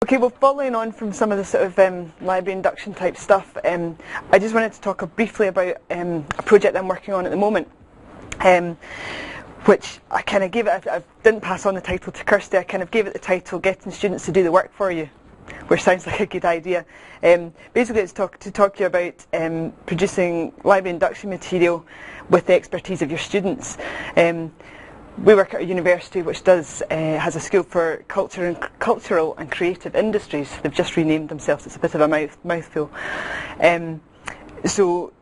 Okay, well, following on from some of the sort of library induction type stuff, I just wanted to talk briefly about a project I'm working on at the moment, which I kind of gave it, I didn't pass on the title to Kirsty, I kind of gave it the title, Getting Students to Do the Work for You, which sounds like a good idea. Basically it's to talk to you about producing library induction material with the expertise of your students. We work at a university which has a school for cultural and creative industries. They've just renamed themselves. It's a bit of a mouthful. So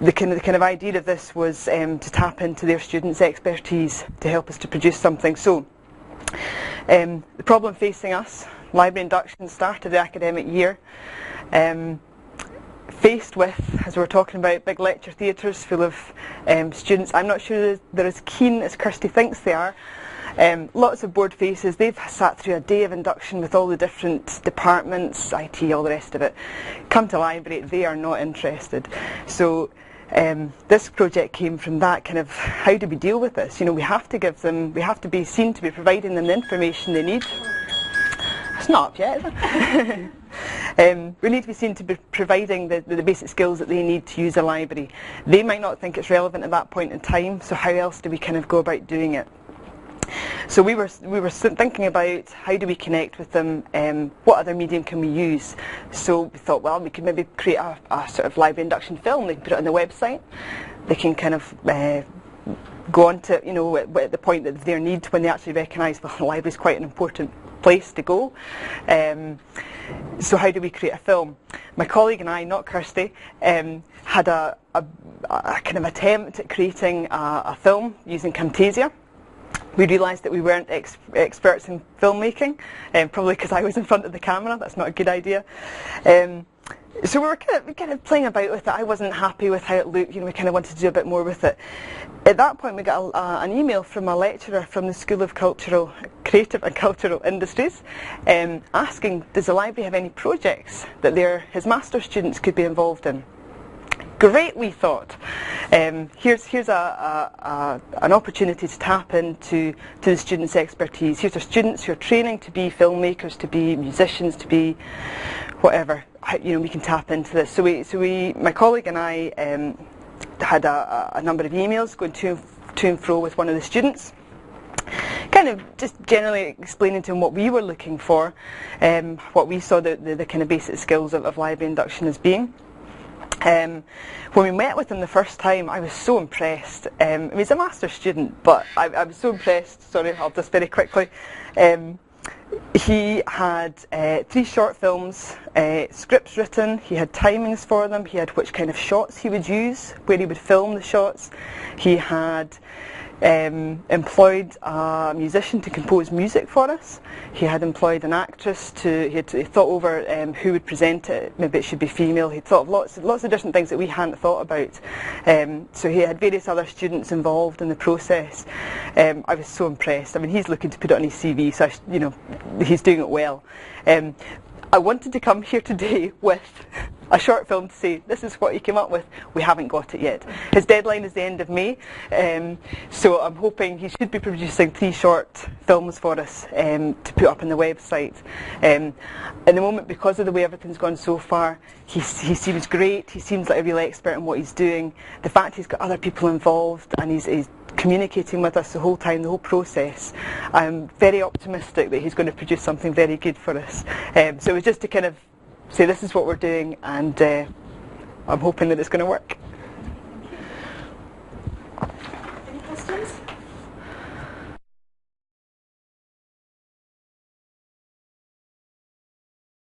the kind of idea of this was to tap into their students' expertise to help us to produce something. So the problem facing us, library induction, start of the academic year, faced with, as we were talking about, big lecture theatres full of students. I'm not sure they're as keen as Kirsty thinks they are. Lots of bored faces. They've sat through a day of induction with all the different departments, IT, all the rest of it. Come to library, they are not interested. So this project came from that kind of, how do we deal with this? You know, we have to give them, we have to be seen to be providing them the information they need. It's not up yet, is it? We need to be seen to be providing the basic skills that they need to use a library. They might not think it's relevant at that point in time, so how else do we kind of go about doing it? So we were thinking about how do we connect with them, what other medium can we use? So we thought, well, we could maybe create a sort of library induction film. They can put it on the website. They can kind of go on to, you know, at the point of their need when they actually recognise, well, the library is quite an important place to go. So how do we create a film? My colleague and I, not Kirsty, had a kind of attempt at creating a film using Camtasia. We realised that we weren't experts in filmmaking, probably because I was in front of the camera. That's not a good idea. So we were kind of playing about with it. I wasn't happy with how it looked. You know, we kind of wanted to do a bit more with it. At that point, we got an email from a lecturer from the School of Creative and Cultural Industries, asking, does the library have any projects that his master's students could be involved in? Great, we thought. Here's an opportunity to tap into the students' expertise. Here's our students who are training to be filmmakers, to be musicians, to be whatever. You know, we can tap into this. So my colleague and I had a number of emails going to and fro with one of the students, kind of just generally explaining to him what we were looking for, what we saw the kind of basic skills of library induction as being. When we met with him the first time, I was so impressed. I mean, he's a master's student, but I was so impressed. Sorry, I'll just very quickly. He had 3 short films, scripts written, he had timings for them, he had which kind of shots he would use, where he would film the shots. He had employed a musician to compose music for us. He had employed an actress he thought over who would present it. Maybe it should be female. He'd thought of lots of different things that we hadn't thought about. So he had various other students involved in the process. I was so impressed. I mean, he's looking to put it on his CV, so you know, he's doing it well. I wanted to come here today with a short film to say, this is what he came up with. We haven't got it yet. His deadline is the end of May, so I'm hoping he should be producing 3 short films for us to put up on the website. At the moment, because of the way everything's gone so far, he seems great. He seems like a real expert in what he's doing. The fact he's got other people involved and he's communicating with us the whole time, the whole process, I'm very optimistic that he's going to produce something very good for us. So it was just to kind of say this is what we're doing, and I'm hoping that it's going to work.